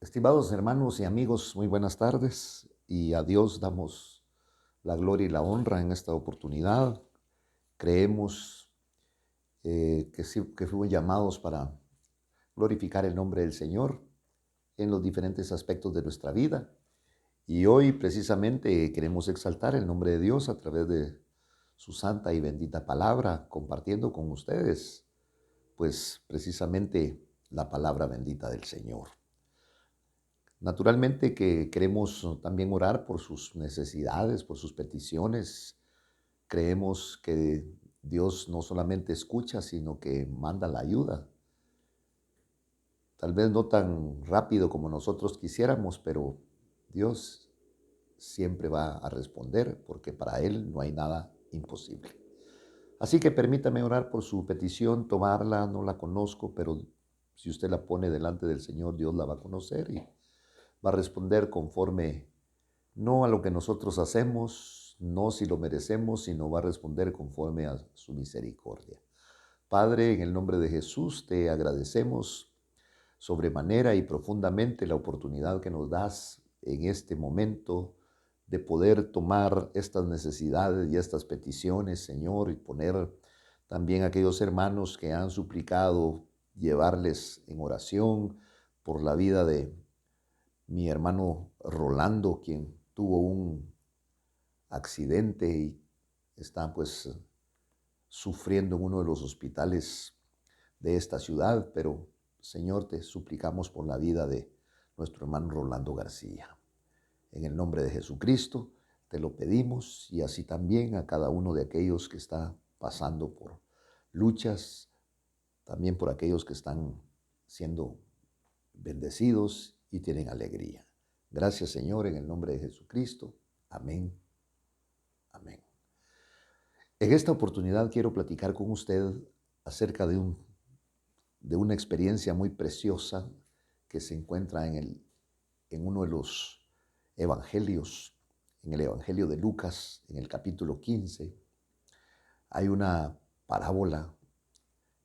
Estimados hermanos y amigos, muy buenas tardes y a Dios damos la gloria y la honra en esta oportunidad. Creemos que, sí, que fuimos llamados para glorificar el nombre del Señor en los diferentes aspectos de nuestra vida. Y hoy precisamente queremos exaltar el nombre de Dios a través de su santa y bendita palabra, compartiendo con ustedes, pues precisamente la palabra bendita del Señor. Naturalmente que queremos también orar por sus necesidades, por sus peticiones. Creemos que Dios no solamente escucha, sino que manda la ayuda. Tal vez no tan rápido como nosotros quisiéramos, pero Dios siempre va a responder porque para Él no hay nada imposible. Así que permítame orar por su petición, tomarla, no la conozco, pero si usted la pone delante del Señor, Dios la va a conocer y va a responder conforme no a lo que nosotros hacemos, no si lo merecemos, sino va a responder conforme a su misericordia. Padre, en el nombre de Jesús te agradecemos sobremanera y profundamente la oportunidad que nos das en este momento de poder tomar estas necesidades y estas peticiones, Señor, y poner también a aquellos hermanos que han suplicado llevarles en oración por la vida de mi hermano Rolando, quien tuvo un accidente y está pues sufriendo en uno de los hospitales de esta ciudad, pero Señor, te suplicamos por la vida de nuestro hermano Rolando García. En el nombre de Jesucristo te lo pedimos y así también a cada uno de aquellos que está pasando por luchas, también por aquellos que están siendo bendecidos y tienen alegría. Gracias, Señor, en el nombre de Jesucristo. Amén. Amén. En esta oportunidad quiero platicar con usted acerca de una experiencia muy preciosa que se encuentra en uno de los evangelios, en el Evangelio de Lucas, en el capítulo 15. Hay una parábola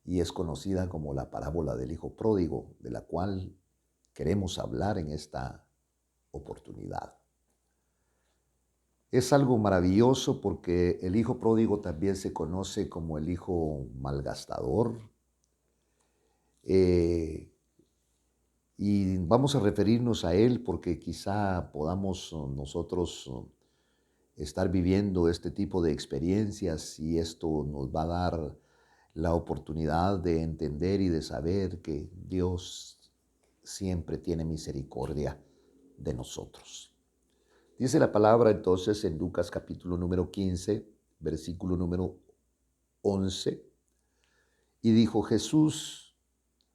y es conocida como la parábola del Hijo Pródigo, de la cual queremos hablar en esta oportunidad. Es algo maravilloso porque el hijo pródigo también se conoce como el hijo malgastador. Eh, y vamos a referirnos a él porque quizá podamos nosotros estar viviendo este tipo de experiencias y esto nos va a dar la oportunidad de entender y de saber que Dios siempre tiene misericordia de nosotros. Dice la palabra entonces en Lucas capítulo número 15, versículo número 11, y dijo Jesús,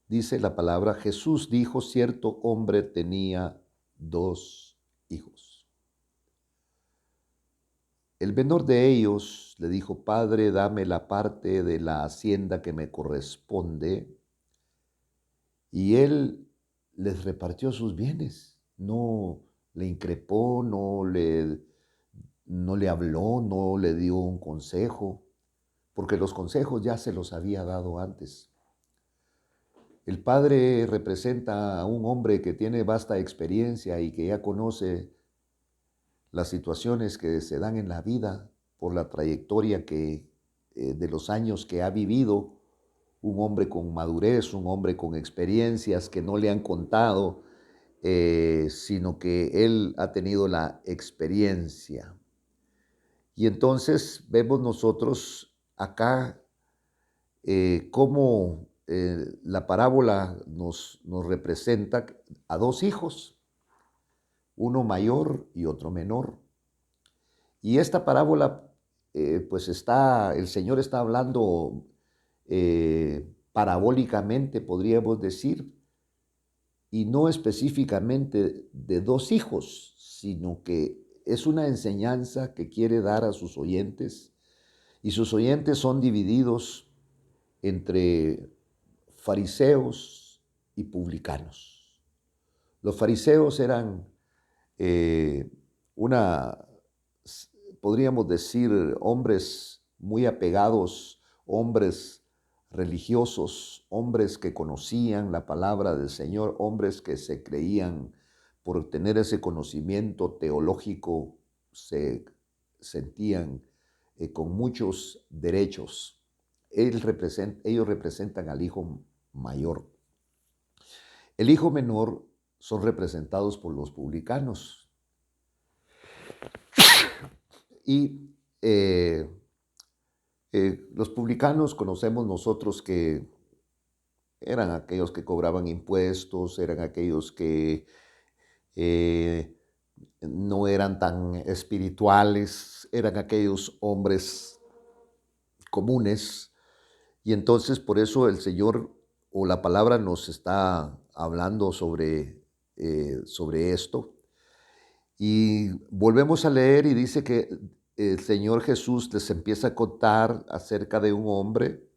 dice la palabra, Jesús dijo, cierto hombre tenía dos hijos. El menor de ellos le dijo, Padre, dame la parte de la hacienda que me corresponde, y él les repartió sus bienes, no le increpó, no le habló, no le dio un consejo, porque los consejos ya se los había dado antes. El padre representa a un hombre que tiene vasta experiencia y que ya conoce las situaciones que se dan en la vida por la trayectoria de los años que ha vivido, un hombre con madurez, un hombre con experiencias que no le han contado, sino que él ha tenido la experiencia. Y entonces vemos nosotros acá cómo la parábola nos representa a dos hijos, uno mayor y otro menor. Y esta parábola, pues el Señor está hablando parabólicamente, podríamos decir, y no específicamente de dos hijos, sino que es una enseñanza que quiere dar a sus oyentes, y sus oyentes son divididos entre fariseos y publicanos. Los fariseos eran eh, una, podríamos decir, hombres muy apegados, hombres religiosos, hombres que conocían la palabra del Señor, hombres que se creían por tener ese conocimiento teológico, se sentían con muchos derechos. Ellos representan al hijo mayor. El hijo menor son representados por los publicanos. Y los publicanos conocemos nosotros que eran aquellos que cobraban impuestos, eran aquellos que eh, no eran tan espirituales, eran aquellos hombres comunes. Y entonces por eso el Señor o la palabra nos está hablando sobre esto. Y volvemos a leer y dice que el Señor Jesús les empieza a contar acerca de un hombre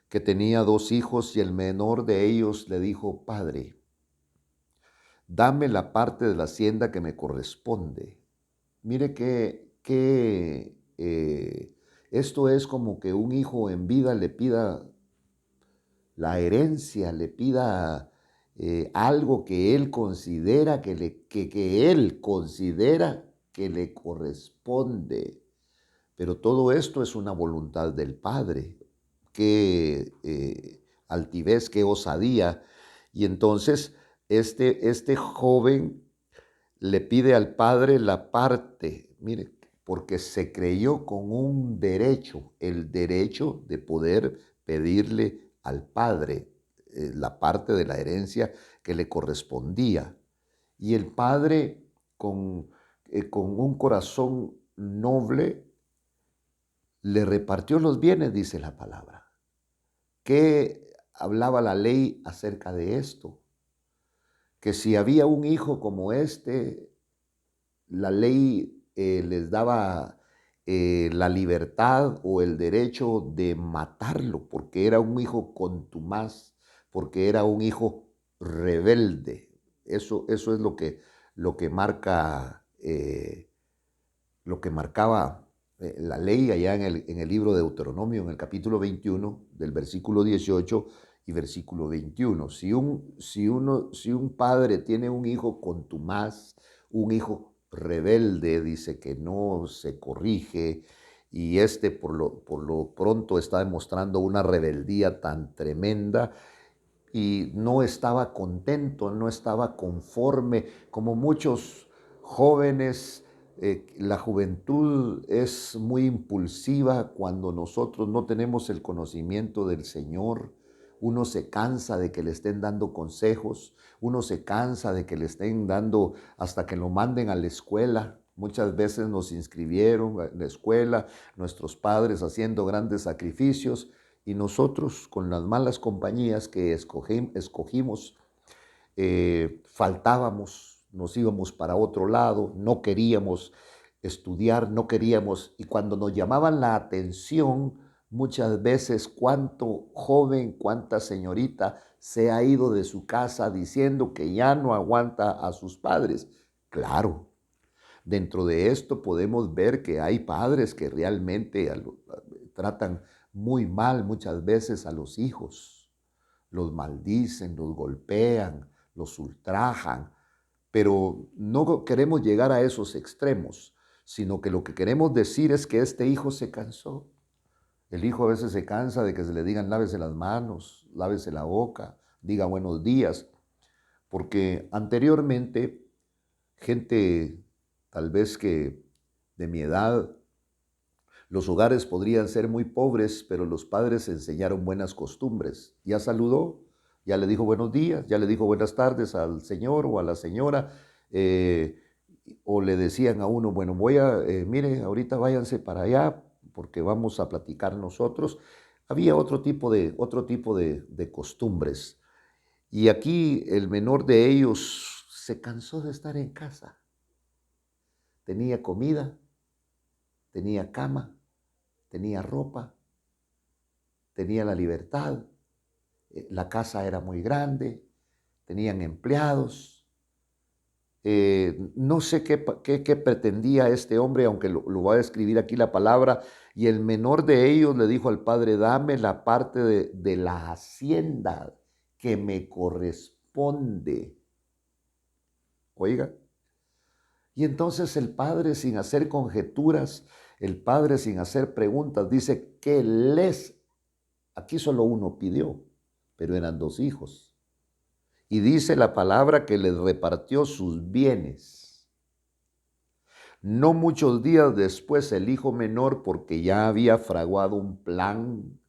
que tenía 2 hijos y el menor de ellos le dijo: Padre, dame la parte de la hacienda que me corresponde. Mire que esto es como que un hijo en vida le pida la herencia, le pida algo que él considera que él considera que le corresponde. Pero todo esto es una voluntad del Padre. Qué altivez, qué osadía. Y entonces este joven le pide al Padre la parte, mire, porque se creyó con un derecho, el derecho de poder pedirle al Padre la parte de la herencia que le correspondía. Y el Padre, con un corazón noble, le repartió los bienes, dice la palabra. ¿Qué hablaba la ley acerca de esto? Que si había un hijo como este, la ley les daba la libertad o el derecho de matarlo, porque era un hijo contumaz, porque era un hijo rebelde. Eso es lo que marca, lo que marcaba la ley allá en el libro de Deuteronomio, en el capítulo 21, del versículo 18 y versículo 21. Si un padre tiene un hijo contumaz, un hijo rebelde, dice que no se corrige, y por lo pronto está demostrando una rebeldía tan tremenda y no estaba contento, no estaba conforme, como muchos jóvenes. La juventud es muy impulsiva cuando nosotros no tenemos el conocimiento del Señor. Uno se cansa de que le estén dando consejos, uno se cansa de que le estén dando hasta que lo manden a la escuela. Muchas veces nos inscribieron en la escuela, nuestros padres haciendo grandes sacrificios, y nosotros con las malas compañías que escogimos, faltábamos, nos íbamos para otro lado, no queríamos estudiar, no queríamos, y cuando nos llamaban la atención, muchas veces cuánto joven, cuánta señorita se ha ido de su casa diciendo que ya no aguanta a sus padres. Claro, dentro de esto podemos ver que hay padres que realmente tratan muy mal muchas veces a los hijos. Los maldicen, los golpean, los ultrajan, pero no queremos llegar a esos extremos, sino que lo que queremos decir es que este hijo se cansó. El hijo a veces se cansa de que se le digan lávese las manos, lávese la boca, diga buenos días, porque anteriormente gente tal vez que de mi edad, los hogares podrían ser muy pobres, pero los padres enseñaron buenas costumbres. Ya saludó, ya le dijo buenos días, ya le dijo buenas tardes al señor o a la señora, eh, o le decían a uno, bueno, mire, ahorita váyanse para allá porque vamos a platicar nosotros. Había otro tipo de costumbres. Y aquí el menor de ellos se cansó de estar en casa. Tenía comida, tenía cama, tenía ropa, tenía la libertad, la casa era muy grande, tenían empleados. No sé qué pretendía este hombre, aunque lo va a describir aquí la palabra. Y el menor de ellos le dijo al padre: dame la parte de la hacienda que me corresponde. Oiga. Y entonces el padre, sin hacer conjeturas, el padre, sin hacer preguntas, dice que aquí solo uno pidió, pero eran 2 hijos. Y dice la palabra que les repartió sus bienes. No muchos días después, el hijo menor, porque ya había fraguado un plan.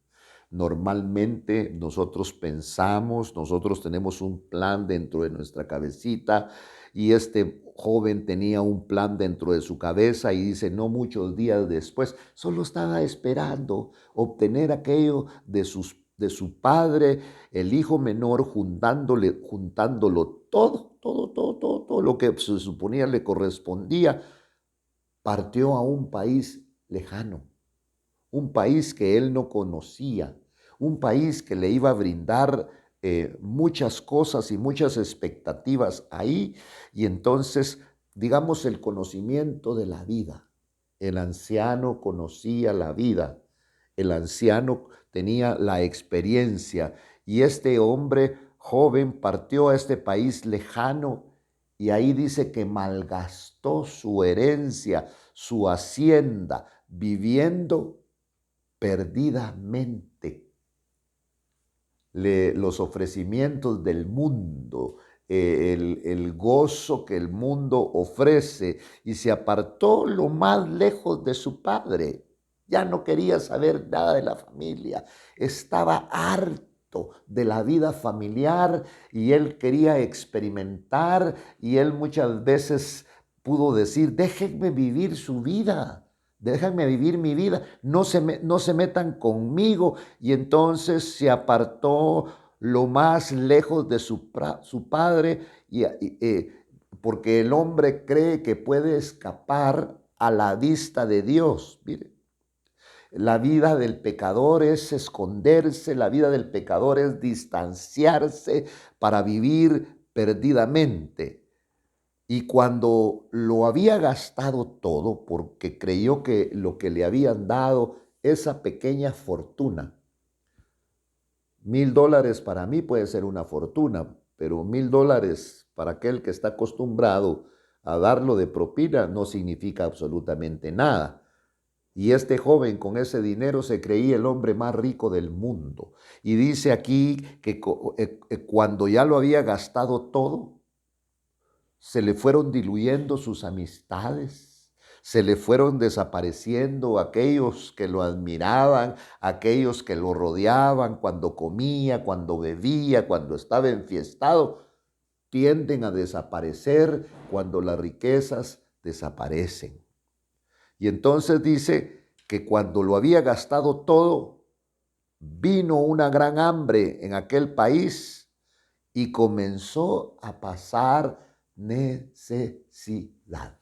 Normalmente nosotros pensamos, nosotros tenemos un plan dentro de nuestra cabecita, y este joven tenía un plan dentro de su cabeza y dice, no muchos días después, solo estaba esperando obtener aquello de su padre, el hijo menor, juntándolo todo lo que se suponía le correspondía, partió a un país lejano, un país que él no conocía, un país que le iba a brindar muchas cosas y muchas expectativas ahí. Y entonces, digamos, el conocimiento de la vida. El anciano conocía la vida, el anciano tenía la experiencia, y este hombre joven partió a este país lejano, y ahí dice que malgastó su herencia, su hacienda, viviendo perdidamente. Los ofrecimientos del mundo, el gozo que el mundo ofrece, y se apartó lo más lejos de su padre. Ya no quería saber nada de la familia, estaba harto de la vida familiar, y él quería experimentar, y él muchas veces pudo decir, déjenme vivir su vida. Déjenme vivir mi vida, no se metan conmigo. Y entonces se apartó lo más lejos de su padre, porque el hombre cree que puede escapar a la vista de Dios. Mire, la vida del pecador es esconderse, la vida del pecador es distanciarse para vivir perdidamente. Y cuando lo había gastado todo, porque creyó que lo que le habían dado, esa pequeña fortuna, $1,000 para mí puede ser una fortuna, pero $1,000 para aquel que está acostumbrado a darlo de propina no significa absolutamente nada. Y este joven con ese dinero se creía el hombre más rico del mundo. Y dice aquí que cuando ya lo había gastado todo, se le fueron diluyendo sus amistades, se le fueron desapareciendo aquellos que lo admiraban, aquellos que lo rodeaban cuando comía, cuando bebía, cuando estaba enfiestado. Tienden a desaparecer cuando las riquezas desaparecen. Y entonces dice que cuando lo había gastado todo, vino una gran hambre en aquel país y comenzó a pasar necesidad.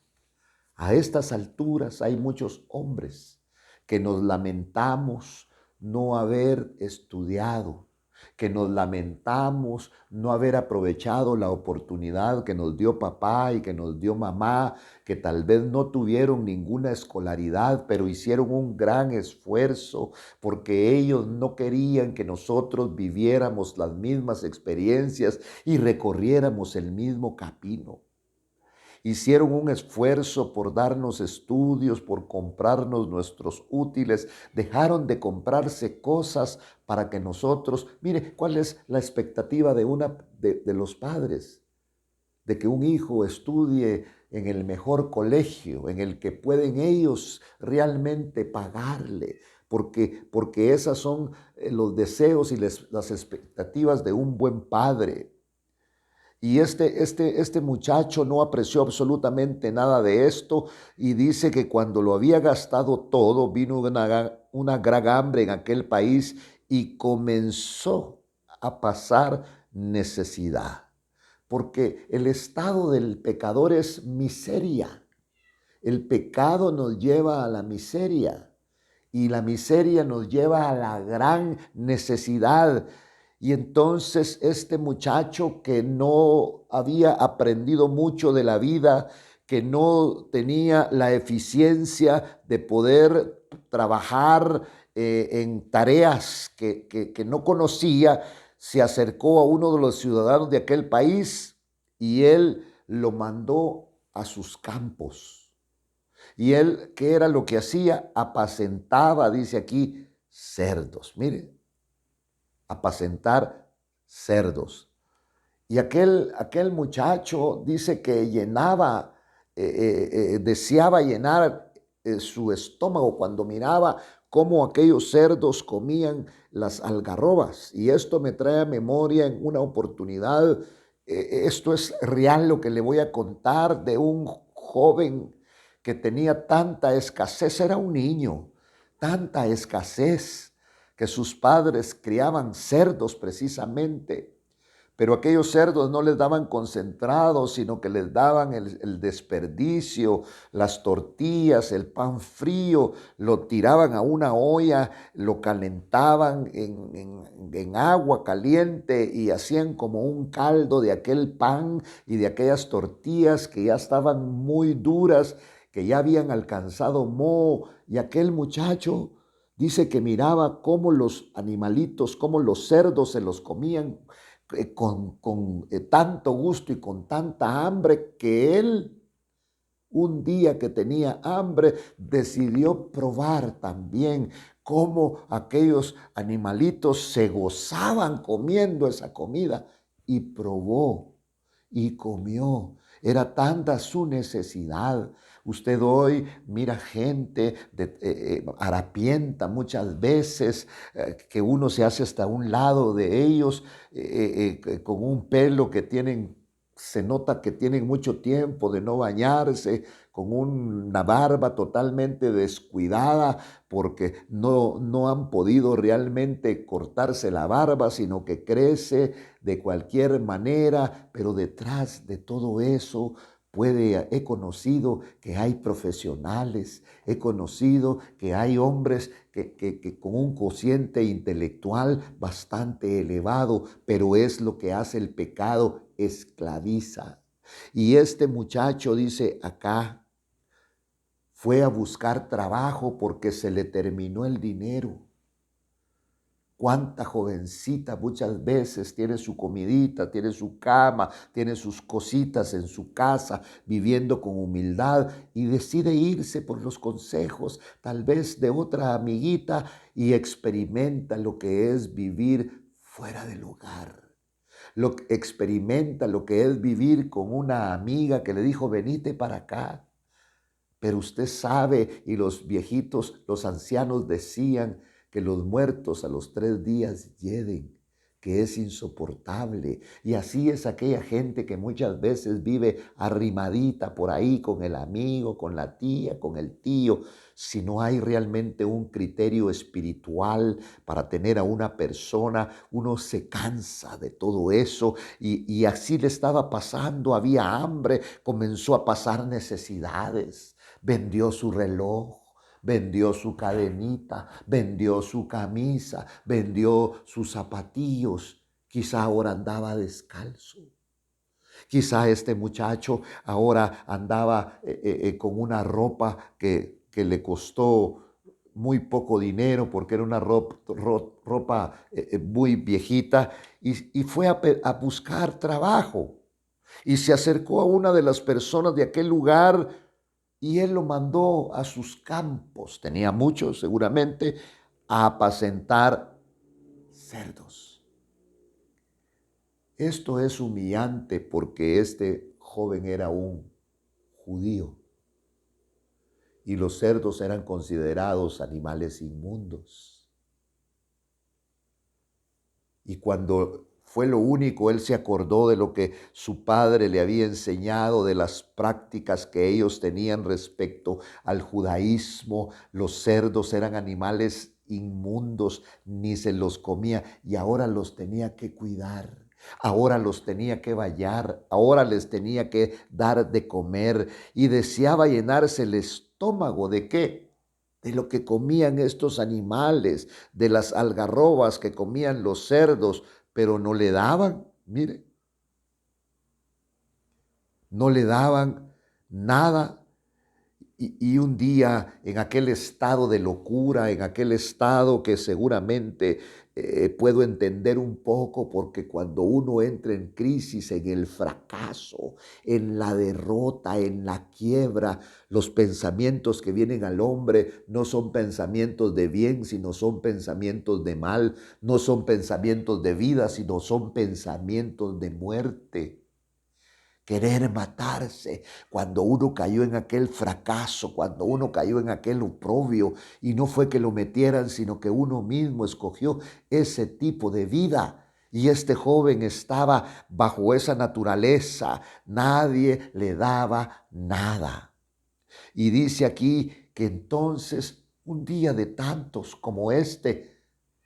A estas alturas hay muchos hombres que nos lamentamos no haber estudiado, que nos lamentamos no haber aprovechado la oportunidad que nos dio papá y que nos dio mamá, que tal vez no tuvieron ninguna escolaridad, pero hicieron un gran esfuerzo porque ellos no querían que nosotros viviéramos las mismas experiencias y recorriéramos el mismo camino. Hicieron un esfuerzo por darnos estudios, por comprarnos nuestros útiles, dejaron de comprarse cosas para que nosotros, mire, ¿cuál es la expectativa de los padres? De que un hijo estudie en el mejor colegio, en el que pueden ellos realmente pagarle, porque esas son los deseos y las expectativas de un buen padre. Y este muchacho no apreció absolutamente nada de esto, y dice que cuando lo había gastado todo, vino una gran hambre en aquel país y comenzó a pasar necesidad. Porque el estado del pecador es miseria. El pecado nos lleva a la miseria, y la miseria nos lleva a la gran necesidad. Y entonces este muchacho, que no había aprendido mucho de la vida, que no tenía la eficiencia de poder trabajar en tareas que no conocía, se acercó a uno de los ciudadanos de aquel país, y él lo mandó a sus campos. Y él, ¿qué era lo que hacía? Apacentaba, dice aquí, cerdos. Mire, apacentar cerdos. Y aquel muchacho dice que llenaba, deseaba llenar su estómago cuando miraba cómo aquellos cerdos comían las algarrobas. Y esto me trae a memoria en una oportunidad. Esto es real lo que le voy a contar de un joven que tenía tanta escasez, era un niño, tanta escasez que sus padres criaban cerdos precisamente, pero aquellos cerdos no les daban concentrados, sino que les daban el desperdicio, las tortillas, el pan frío, lo tiraban a una olla, lo calentaban en agua caliente y hacían como un caldo de aquel pan y de aquellas tortillas que ya estaban muy duras, que ya habían alcanzado moho, y aquel muchacho dice que miraba cómo los animalitos, cómo los cerdos se los comían con tanto gusto y con tanta hambre, que él, un día que tenía hambre, decidió probar también cómo aquellos animalitos se gozaban comiendo esa comida, y probó y comió. Era tanta su necesidad. Usted hoy mira gente harapienta muchas veces, que uno se hace hasta un lado de ellos, con un pelo que tienen, se nota que tienen mucho tiempo de no bañarse, con una barba totalmente descuidada, porque no han podido realmente cortarse la barba, sino que crece de cualquier manera. Pero detrás de todo eso he conocido que hay profesionales, he conocido que hay hombres que con un cociente intelectual bastante elevado, pero es lo que hace el pecado: esclaviza. Y este muchacho dice acá, fue a buscar trabajo porque se le terminó el dinero. Cuánta jovencita muchas veces tiene su comidita, tiene su cama, tiene sus cositas en su casa, viviendo con humildad, y decide irse por los consejos tal vez de otra amiguita, y experimenta lo que es vivir fuera del hogar. Experimenta lo que es vivir con una amiga que le dijo: venite para acá. Pero usted sabe, y los viejitos, los ancianos decían que los muertos a los 3 días hieden, que es insoportable. Y así es aquella gente que muchas veces vive arrimadita por ahí con el amigo, con la tía, con el tío. Si no hay realmente un criterio espiritual para tener a una persona, uno se cansa de todo eso. Y así le estaba pasando, había hambre, comenzó a pasar necesidades. Vendió su reloj, vendió su cadenita, vendió su camisa, vendió sus zapatillos. Quizá ahora andaba descalzo. Quizá este muchacho ahora andaba con una ropa que le costó muy poco dinero, porque era una ropa muy viejita, y fue a buscar trabajo. Y se acercó a una de las personas de aquel lugar, y él lo mandó a sus campos, tenía muchos seguramente, a apacentar cerdos. Esto es humillante, porque este joven era un judío y los cerdos eran considerados animales inmundos. Y cuando fue lo único, él se acordó de lo que su padre le había enseñado, de las prácticas que ellos tenían respecto al judaísmo. Los cerdos eran animales inmundos, ni se los comía, y ahora los tenía que cuidar. Ahora los tenía que bañar, ahora les tenía que dar de comer, y deseaba llenarse el estómago ¿de qué? De lo que comían estos animales, de las algarrobas que comían los cerdos, pero no le daban, mire, no le daban nada. Y un día, en aquel estado de locura, en aquel estado que seguramente puedo entender un poco, porque cuando uno entra en crisis, en el fracaso, en la derrota, en la quiebra, los pensamientos que vienen al hombre no son pensamientos de bien, sino son pensamientos de mal, no son pensamientos de vida, sino son pensamientos de muerte. Querer matarse, cuando uno cayó en aquel fracaso, cuando uno cayó en aquel oprobio, y no fue que lo metieran, sino que uno mismo escogió ese tipo de vida. Y este joven estaba bajo esa naturaleza, nadie le daba nada. Y dice aquí que entonces, un día de tantos como este,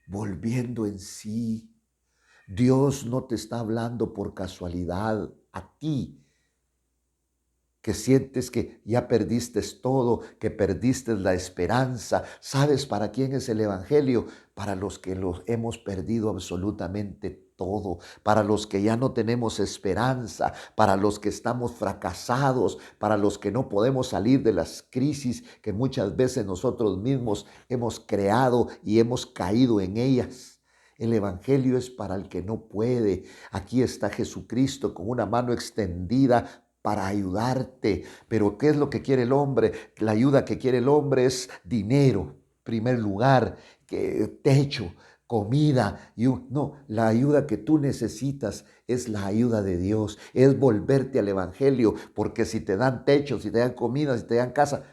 volviendo en sí, Dios no te está hablando por casualidad a ti, que sientes que ya perdiste todo, que perdiste la esperanza. ¿Sabes para quién es el Evangelio? Para los que los hemos perdido absolutamente todo, para los que ya no tenemos esperanza, para los que estamos fracasados, para los que no podemos salir de las crisis que muchas veces nosotros mismos hemos creado y hemos caído en ellas. El Evangelio es para el que no puede. Aquí está Jesucristo con una mano extendida para ayudarte. Pero ¿qué es lo que quiere el hombre? La ayuda que quiere el hombre es dinero, primer lugar, techo, comida. No, la ayuda que tú necesitas es la ayuda de Dios, es volverte al Evangelio, porque si te dan techo, si te dan comida, si te dan casa,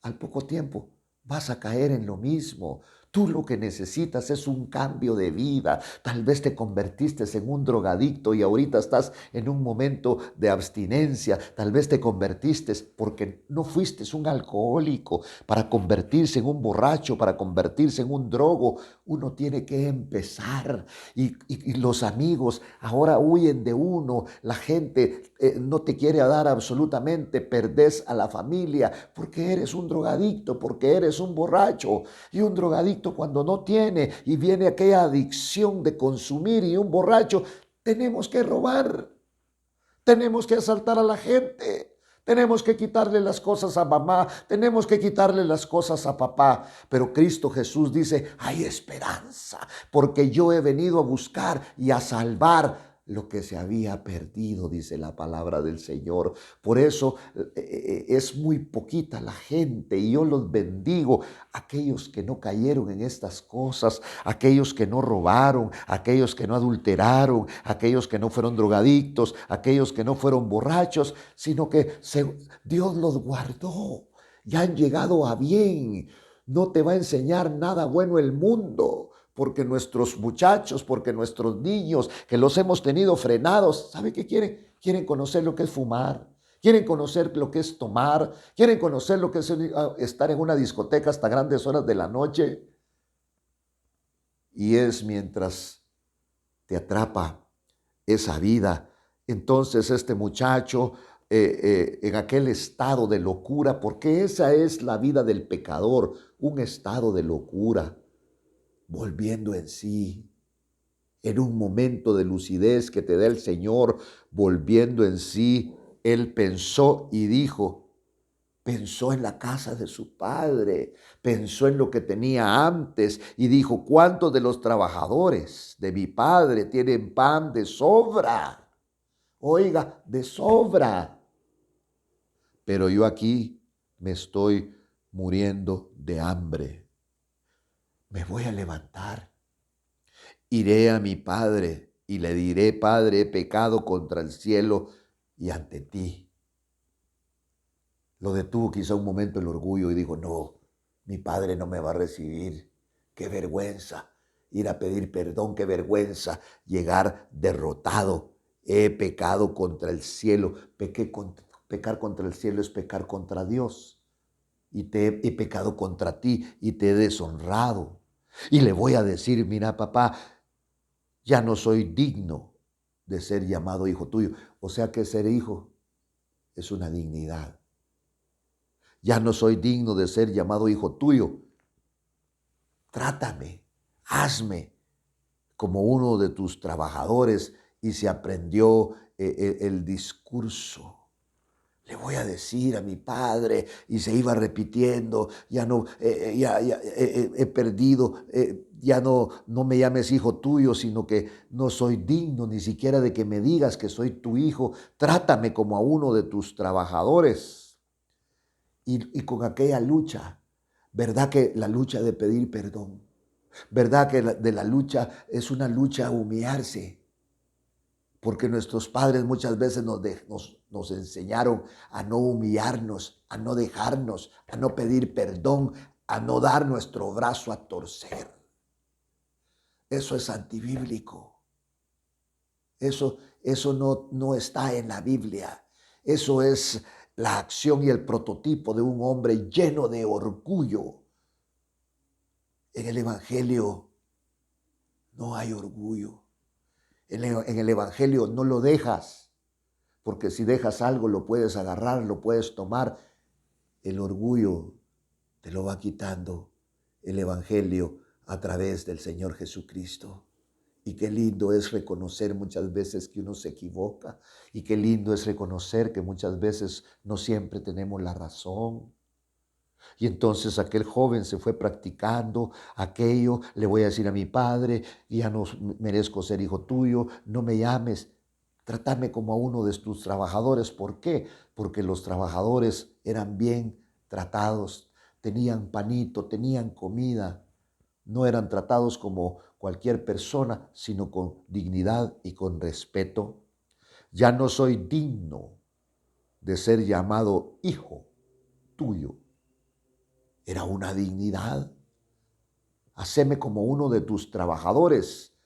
al poco tiempo vas a caer en lo mismo. Tú lo que necesitas es un cambio de vida. Tal vez te convertiste en un drogadicto y ahorita estás en un momento de abstinencia. Tal vez te convertiste porque no fuiste un alcohólico. Para convertirse en un borracho, para convertirse en un drogo, uno tiene que empezar. Y los amigos ahora huyen de uno. La gente no te quiere dar absolutamente. Perdés a la familia porque eres un drogadicto, porque eres un borracho. Y un drogadicto, cuando no tiene y viene aquella adicción de consumir, y un borracho, tenemos que robar, tenemos que asaltar a la gente, tenemos que quitarle las cosas a mamá, tenemos que quitarle las cosas a papá. Pero Cristo Jesús dice, hay esperanza, porque yo he venido a buscar y a salvar lo que se había perdido, dice la palabra del Señor. Por eso es muy poquita la gente, y yo los bendigo, aquellos que no cayeron en estas cosas, aquellos que no robaron, aquellos que no adulteraron, aquellos que no fueron drogadictos, aquellos que no fueron borrachos, sino que Dios los guardó y han llegado a bien. No te va a enseñar nada bueno el mundo, porque nuestros muchachos, porque nuestros niños que los hemos tenido frenados, ¿sabe qué quieren? Quieren conocer lo que es fumar, quieren conocer lo que es tomar, quieren conocer lo que es estar en una discoteca hasta grandes horas de la noche. Y es mientras te atrapa esa vida. Entonces este muchacho en aquel estado de locura, porque esa es la vida del pecador, un estado de locura, volviendo en sí, en un momento de lucidez que te da el Señor, volviendo en sí, él pensó y dijo, pensó en la casa de su padre, pensó en lo que tenía antes y dijo, ¿cuántos de los trabajadores de mi padre tienen pan de sobra? Oiga, de sobra. Pero yo aquí me estoy muriendo de hambre. Me voy a levantar. Iré a mi padre y le diré, Padre, he pecado contra el cielo y ante ti. Lo detuvo quizá un momento el orgullo y dijo, no, mi padre no me va a recibir. Qué vergüenza ir a pedir perdón, qué vergüenza llegar derrotado. He pecado contra el cielo. Pecar contra el cielo es pecar contra Dios. Y he pecado contra ti y te he deshonrado. Y le voy a decir, mira papá, ya no soy digno de ser llamado hijo tuyo. O sea que ser hijo es una dignidad. Ya no soy digno de ser llamado hijo tuyo. Trátame, hazme como uno de tus trabajadores. Y se aprendió el discurso. le voy a decir a mi padre, y se iba repitiendo, ya no, he perdido, ya no me llames hijo tuyo, sino que no soy digno ni siquiera de que me digas que soy tu hijo, trátame como a uno de tus trabajadores. Y con aquella lucha, ¿verdad que la lucha de pedir perdón? ¿Verdad que de la lucha es una lucha a humillarse? Porque nuestros padres muchas veces nos enseñaron a no humillarnos, a no dejarnos, a no pedir perdón, a no dar nuestro brazo a torcer. Eso es antibíblico. Eso no está en la Biblia. Eso es la acción y el prototipo de un hombre lleno de orgullo. En el Evangelio no hay orgullo. En el Evangelio no lo dejas, porque si dejas algo lo puedes agarrar, lo puedes tomar. El orgullo te lo va quitando el Evangelio a través del Señor Jesucristo. Y qué lindo es reconocer muchas veces que uno se equivoca. Y qué lindo es reconocer que muchas veces no siempre tenemos la razón. Y entonces aquel joven se fue practicando aquello. Le voy a decir a mi padre, ya no merezco ser hijo tuyo, no me llames, trátame como a uno de tus trabajadores. ¿Por qué? Porque los trabajadores eran bien tratados, tenían panito, tenían comida, no eran tratados como cualquier persona, sino con dignidad y con respeto. Ya no soy digno de ser llamado hijo tuyo. Era una dignidad. Haceme como uno de tus trabajadores,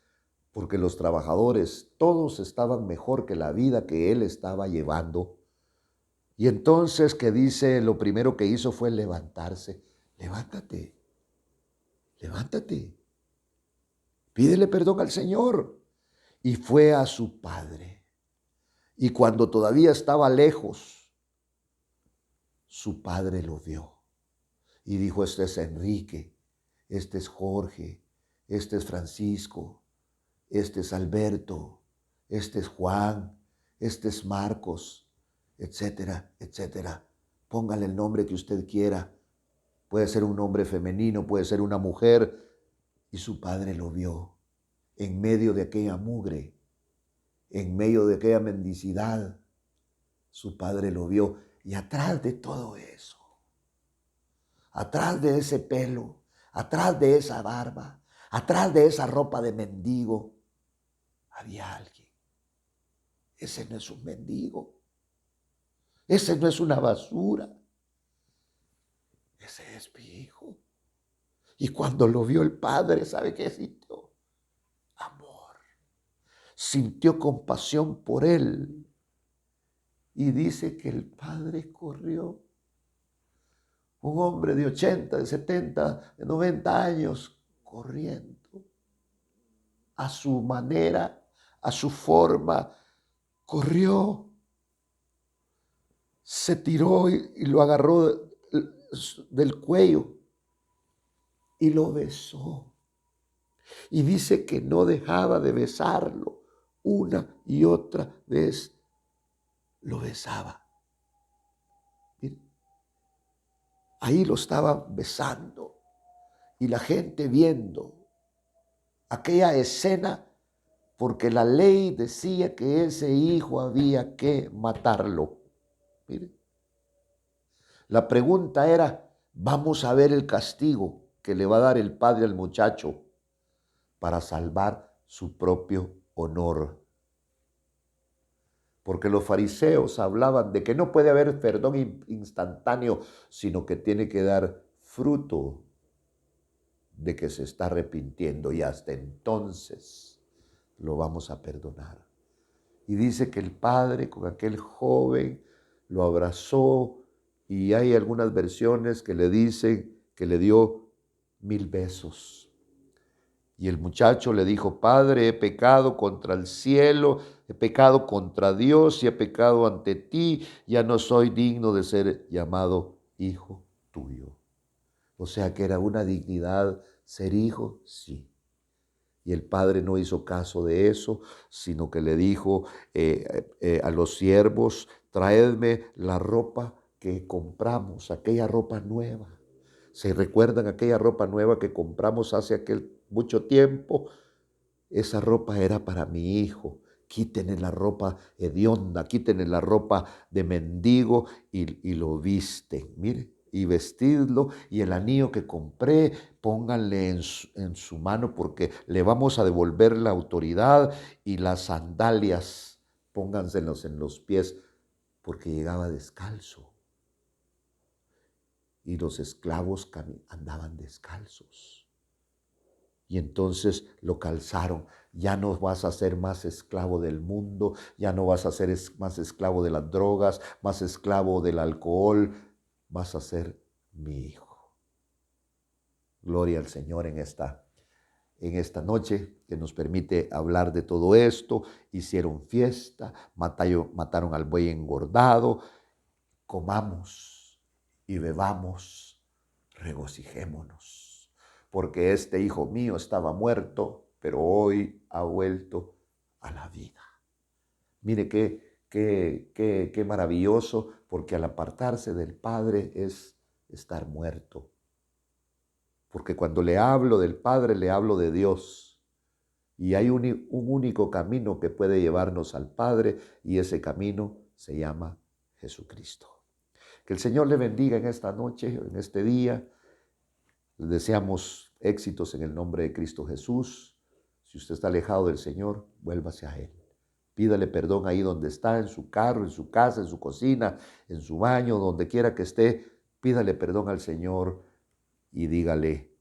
porque los trabajadores todos estaban mejor que la vida que él estaba llevando. Y entonces, ¿qué dice? Lo primero que hizo fue levantarse. Levántate, levántate. Pídele perdón al Señor. Y fue a su padre. Y cuando todavía estaba lejos, su padre lo vio. Y dijo, este es Enrique, este es Jorge, este es Francisco, este es Alberto, este es Juan, este es Marcos, etcétera, etcétera. Póngale el nombre que usted quiera. Puede ser un nombre femenino, puede ser una mujer. Y su padre lo vio en medio de aquella mugre, en medio de aquella mendicidad. Su padre lo vio. Y atrás de todo eso, atrás de ese pelo, atrás de esa barba, atrás de esa ropa de mendigo, había alguien. Ese no es un mendigo. Ese no es una basura. Ese es mi hijo. Y cuando lo vio el padre, ¿sabe qué sintió? Amor. Sintió compasión por él. Y dice que el padre corrió. Un hombre de 80, de 70, de 90 años, corriendo. A su manera, a su forma, corrió. Se tiró y lo agarró del cuello y lo besó. Y dice que no dejaba de besarlo. Una y otra vez lo besaba. Mire, ahí lo estaba besando. Y la gente viendo aquella escena, porque la ley decía que ese hijo había que matarlo. Mire, la pregunta era, vamos a ver el castigo que le va a dar el padre al muchacho para salvar su propio honor. Porque los fariseos hablaban de que no puede haber perdón instantáneo, sino que tiene que dar fruto de que se está arrepintiendo y hasta entonces lo vamos a perdonar. Y dice que el padre con aquel joven lo abrazó y hay algunas versiones que le dicen que le dio 1000 besos. Y el muchacho le dijo, Padre, he pecado contra el cielo, he pecado contra Dios y he pecado ante ti, ya no soy digno de ser llamado hijo tuyo. O sea que era una dignidad ser hijo, sí. Y el padre no hizo caso de eso, sino que le dijo a los siervos, traedme la ropa que compramos, aquella ropa nueva. ¿Se recuerdan aquella ropa nueva que compramos hace aquel mucho tiempo? Esa ropa era para mi hijo. Quítenle la ropa hedionda, quítenle la ropa de mendigo y lo visten. Mire, y vestidlo y el anillo que compré, pónganle en su mano porque le vamos a devolver la autoridad y las sandalias, pónganselos en los pies porque llegaba descalzo y los esclavos andaban descalzos. Y entonces lo calzaron. Ya no vas a ser más esclavo del mundo, ya no vas a ser más esclavo de las drogas, más esclavo del alcohol, vas a ser mi hijo. Gloria al Señor en esta noche que nos permite hablar de todo esto. Hicieron fiesta, mataron al buey engordado. Comamos y bebamos, regocijémonos, porque este hijo mío estaba muerto, pero hoy ha vuelto a la vida. Mire qué maravilloso, porque al apartarse del Padre es estar muerto. Porque cuando le hablo del Padre, le hablo de Dios. Y hay un único camino que puede llevarnos al Padre, y ese camino se llama Jesucristo. Que el Señor le bendiga en esta noche, en este día. Les deseamos éxitos en el nombre de Cristo Jesús. Si usted está alejado del Señor, vuélvase a Él. Pídale perdón ahí donde está, en su carro, en su casa, en su cocina, en su baño, donde quiera que esté. Pídale perdón al Señor y dígale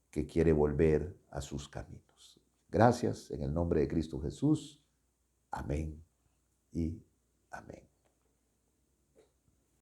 que quiere volver a sus caminos. Gracias en el nombre de Cristo Jesús. Amén y amén.